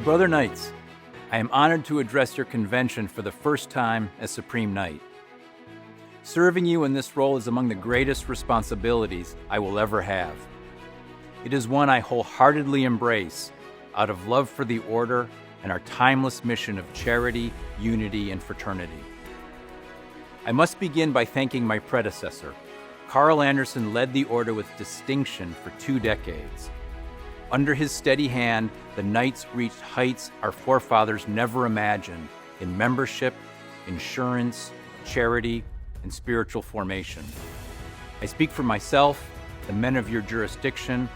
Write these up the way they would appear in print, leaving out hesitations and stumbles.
brother Knights, I am honored to address your convention for the first time as Supreme Knight. Serving you in this role is among the greatest responsibilities I will ever have. It is one I wholeheartedly embrace out of love for the Order and our timeless mission of charity, unity, and fraternity. I must begin by thanking my predecessor. Carl Anderson led the Order with distinction for 2 decades. Under his steady hand, the Knights reached heights our forefathers never imagined in membership, insurance, charity, and spiritual formation. I speak for myself, the men of your jurisdiction,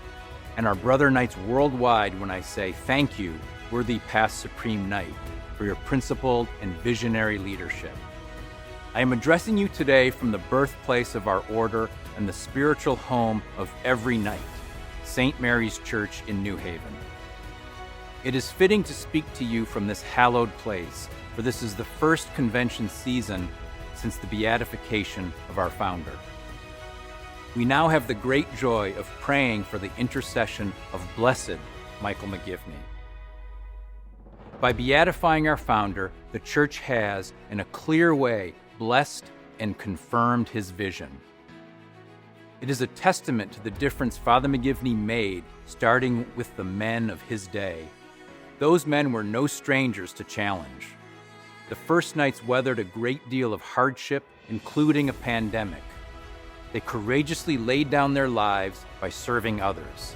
and our brother Knights worldwide when I say thank you, worthy past Supreme Knight, for your principled and visionary leadership. I am addressing you today from the birthplace of our Order and the spiritual home of every Knight, St. Mary's Church in New Haven. It is fitting to speak to you from this hallowed place, for this is the first convention season since the beatification of our founder. We now have the great joy of praying for the intercession of Blessed Michael McGivney. By beatifying our founder, the Church has, in a clear way, blessed and confirmed his vision. It is a testament to the difference Father McGivney made, starting with the men of his day. Those men were no strangers to challenge. The first Knights weathered a great deal of hardship, including a pandemic. They courageously laid down their lives by serving others.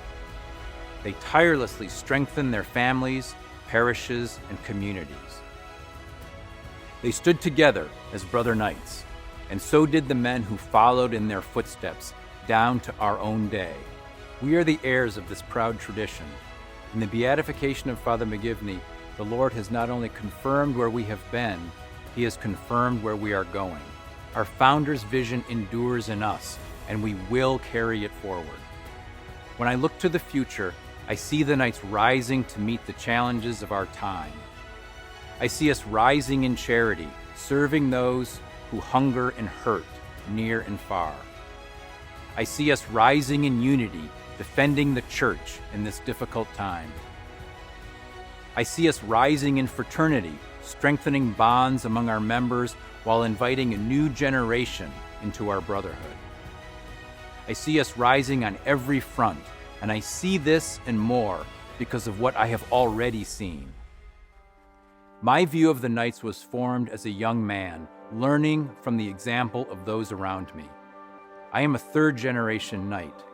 They tirelessly strengthened their families, parishes, and communities. They stood together as brother Knights, and so did the men who followed in their footsteps down to our own day. We are the heirs of this proud tradition. In the beatification of Father McGivney, the Lord has not only confirmed where we have been, he has confirmed where we are going. Our founder's vision endures in us, and we will carry it forward. When I look to the future, I see the Knights rising to meet the challenges of our time. I see us rising in charity, serving those who hunger and hurt, near and far. I see us rising in unity, defending the Church in this difficult time. I see us rising in fraternity, strengthening bonds among our members while inviting a new generation into our brotherhood. I see us rising on every front, and I see this and more because of what I have already seen. My view of the Knights was formed as a young man, learning from the example of those around me. I am a 3rd-generation Knight.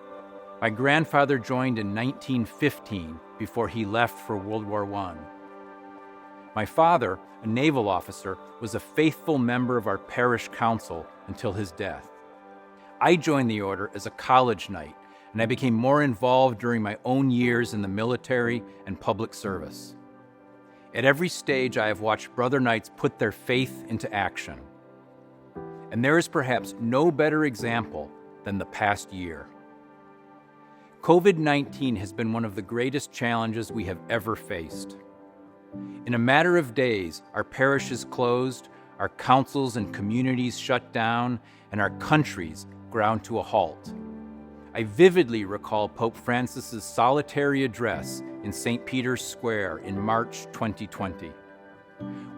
My grandfather joined in 1915 before he left for World War I. My father, a naval officer, was a faithful member of our parish council until his death. I joined the Order as a college Knight, and I became more involved during my own years in the military and public service. At every stage, I have watched brother Knights put their faith into action. And there is perhaps no better example than the past year. COVID-19 has been one of the greatest challenges we have ever faced. In a matter of days, our parishes closed, our councils and communities shut down, and our countries ground to a halt. I vividly recall Pope Francis's solitary address in St. Peter's Square in March 2020.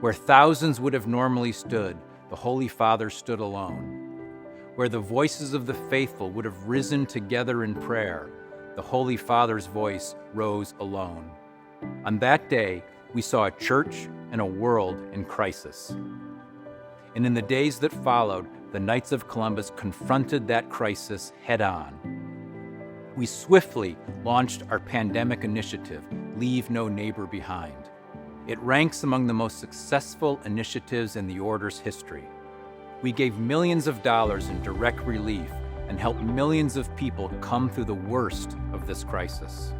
Where thousands would have normally stood, the Holy Father stood alone. Where the voices of the faithful would have risen together in prayer, the Holy Father's voice rose alone. On that day, we saw a church and a world in crisis. And in the days that followed, the Knights of Columbus confronted that crisis head-on. We swiftly launched our pandemic initiative, Leave No Neighbor Behind. It ranks among the most successful initiatives in the Order's history. We gave millions of dollars in direct relief and helped millions of people come through the worst of this crisis.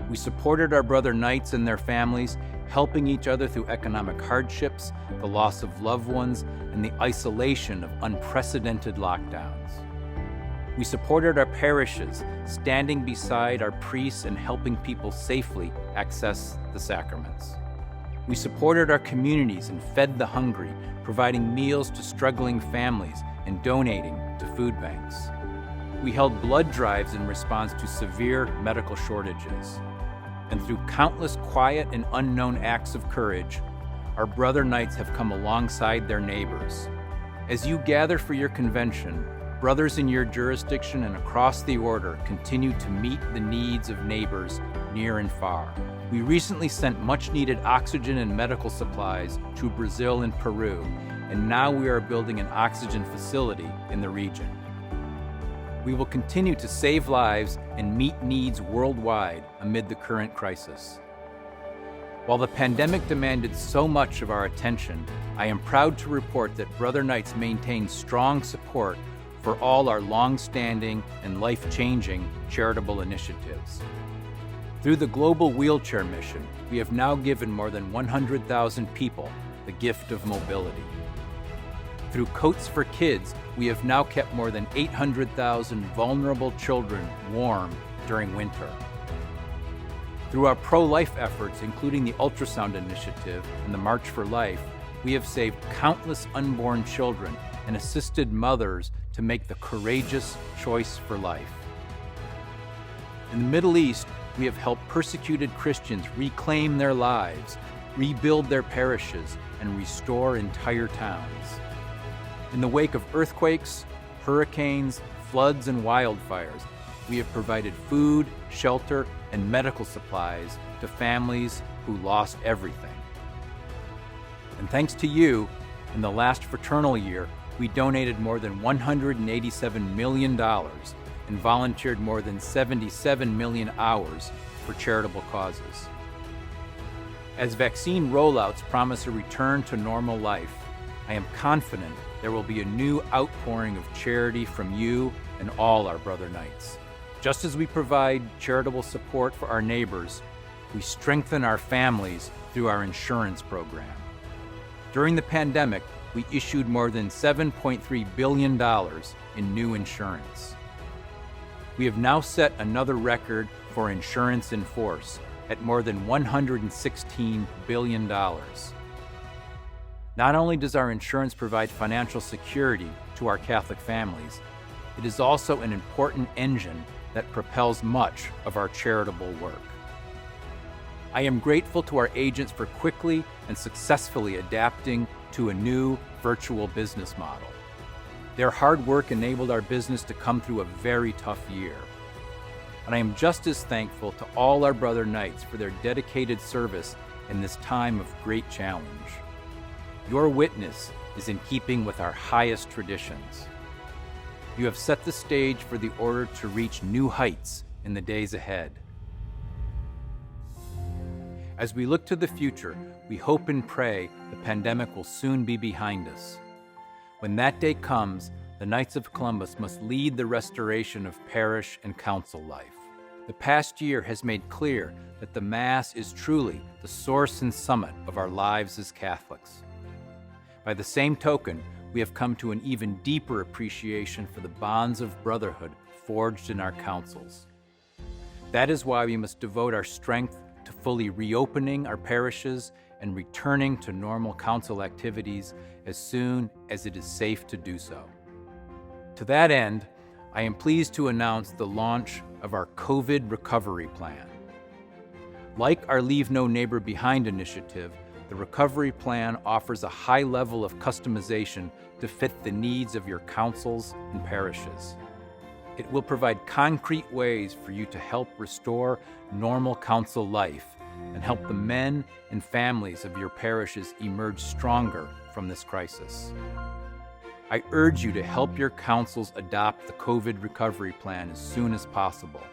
We supported our brother Knights and their families, helping each other through economic hardships, the loss of loved ones, and the isolation of unprecedented lockdowns. We supported our parishes, standing beside our priests and helping people safely access the sacraments. We supported our communities and fed the hungry, providing meals to struggling families and donating to food banks. We held blood drives in response to severe medical shortages. and through countless quiet and unknown acts of courage, our brother knights have come alongside their neighbors. As you gather for your convention, brothers in your jurisdiction and across the order continue to meet the needs of neighbors near and far. We recently sent much-needed oxygen and medical supplies to Brazil and Peru, and now we are building an oxygen facility in the region. We will continue to save lives and meet needs worldwide amid the current crisis. While the pandemic demanded so much of our attention, I am proud to report that Brother Knights maintain strong support for all our long-standing and life-changing charitable initiatives. Through the Global Wheelchair Mission, we have now given more than 100,000 people the gift of mobility. Through Coats for Kids, we have now kept more than 800,000 vulnerable children warm during winter. Through our pro-life efforts, including the Ultrasound Initiative and the March for Life, we have saved countless unborn children and assisted mothers to make the courageous choice for life. In the Middle East, we have helped persecuted Christians reclaim their lives, rebuild their parishes, and restore entire towns. In the wake of earthquakes, hurricanes, floods, and wildfires, we have provided food, shelter, and medical supplies to families who lost everything. And thanks to you, in the last fraternal year, we donated more than $187 million and volunteered more than 77 million hours for charitable causes. As vaccine rollouts promise a return to normal life, I am confident there will be a new outpouring of charity from you and all our brother knights. Just as we provide charitable support for our neighbors, we strengthen our families through our insurance program. During the pandemic, we issued more than $7.3 billion in new insurance. We have now set another record for insurance in force at more than $116 billion. Not only does our insurance provide financial security to our Catholic families, it is also an important engine that propels much of our charitable work. I am grateful to our agents for quickly and successfully adapting to a new virtual business model. Their hard work enabled our business to come through a very tough year. And I am just as thankful to all our brother knights for their dedicated service in this time of great challenge. Your witness is in keeping with our highest traditions. You have set the stage for the order to reach new heights in the days ahead. As we look to the future, we hope and pray the pandemic will soon be behind us. When that day comes, the Knights of Columbus must lead the restoration of parish and council life. The past year has made clear that the Mass is truly the source and summit of our lives as Catholics. By the same token, we have come to an even deeper appreciation for the bonds of brotherhood forged in our councils. That is why we must devote our strength to fully reopening our parishes and returning to normal council activities as soon as it is safe to do so. To that end, I am pleased to announce the launch of our COVID recovery plan. Like our Leave No Neighbor Behind initiative, the recovery plan offers a high level of customization to fit the needs of your councils and parishes. It will provide concrete ways for you to help restore normal council life and help the men and families of your parishes emerge stronger from this crisis. I urge you to help your councils adopt the COVID recovery plan as soon as possible.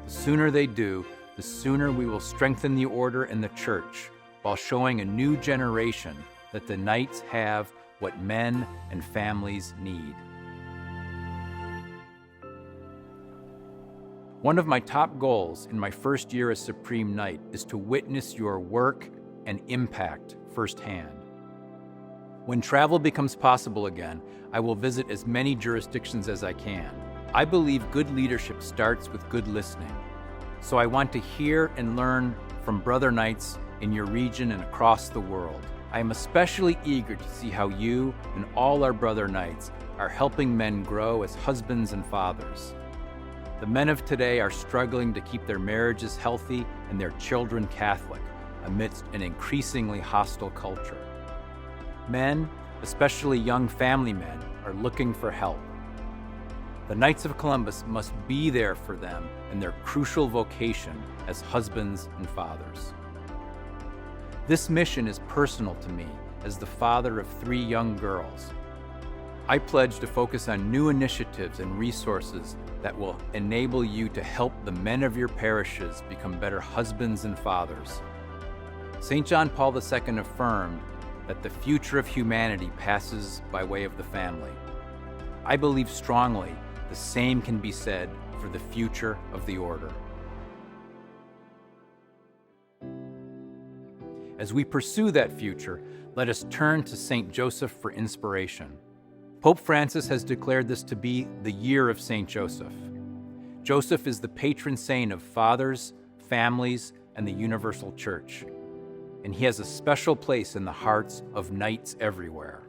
The sooner they do, the sooner we will strengthen the order and the church while showing a new generation that the Knights have what men and families need. One of my top goals in my first year as Supreme Knight is to witness your work and impact firsthand. When travel becomes possible again, I will visit as many jurisdictions as I can. I believe good leadership starts with good listening. So I want to hear and learn from brother knights in your region and across the world. I am especially eager to see how you and all our brother knights are helping men grow as husbands and fathers. The men of today are struggling to keep their marriages healthy and their children Catholic amidst an increasingly hostile culture. Men, especially young family men, are looking for help. The Knights of Columbus must be there for them in their crucial vocation as husbands and fathers. This mission is personal to me as the father of 3 young girls. I pledge to focus on new initiatives and resources that will enable you to help the men of your parishes become better husbands and fathers. St. John Paul II affirmed that the future of humanity passes by way of the family. I believe strongly the same can be said for the future of the order. As we pursue that future, let us turn to St. Joseph for inspiration. Pope Francis has declared this to be the year of St. Joseph. Joseph is the patron saint of fathers, families, and the universal church, and he has a special place in the hearts of knights everywhere.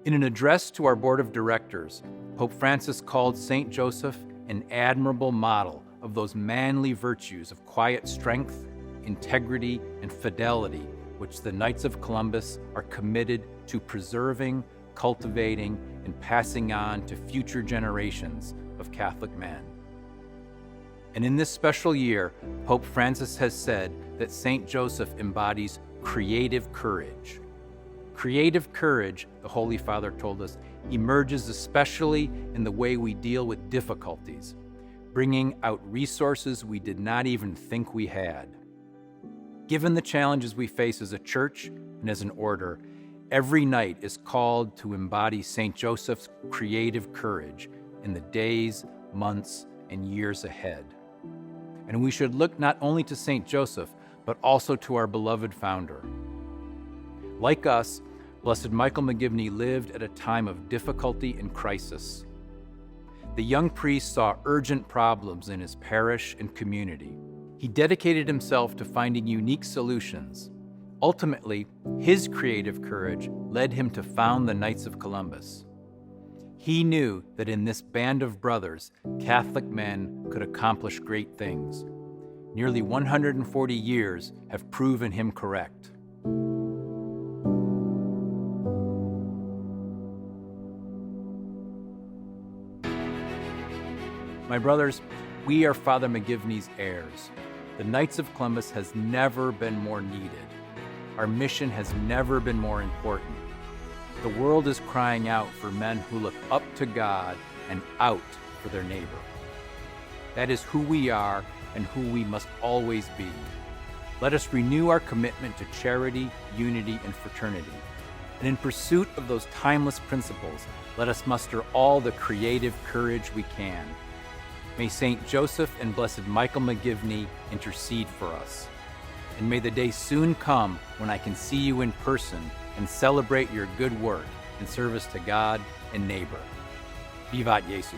In an address to our board of directors, Pope Francis called St. Joseph an admirable model of those manly virtues of quiet strength, integrity, and fidelity which the Knights of Columbus are committed to preserving, cultivating, and passing on to future generations of Catholic men. And in this special year, Pope Francis has said that St. Joseph embodies creative courage. Creative courage, the Holy Father told us, emerges especially in the way we deal with difficulties, bringing out resources we did not even think we had. Given the challenges we face as a church and as an order, every knight is called to embody St. Joseph's creative courage in the days, months, and years ahead. And we should look not only to St. Joseph, but also to our beloved founder. Like us, Blessed Michael McGivney lived at a time of difficulty and crisis. The young priest saw urgent problems in his parish and community. He dedicated himself to finding unique solutions. Ultimately, his creative courage led him to found the Knights of Columbus. He knew that in this band of brothers, Catholic men could accomplish great things. Nearly 140 years have proven him correct. My brothers, we are Father McGivney's heirs. The Knights of Columbus has never been more needed. Our mission has never been more important. The world is crying out for men who look up to God and out for their neighbor. That is who we are and who we must always be. Let us renew our commitment to charity, unity, and fraternity. And in pursuit of those timeless principles, let us muster all the creative courage we can. May St. Joseph and Blessed Michael McGivney intercede for us. And may the day soon come when I can see you in person and celebrate your good work in service to God and neighbor. Vivat Jesus.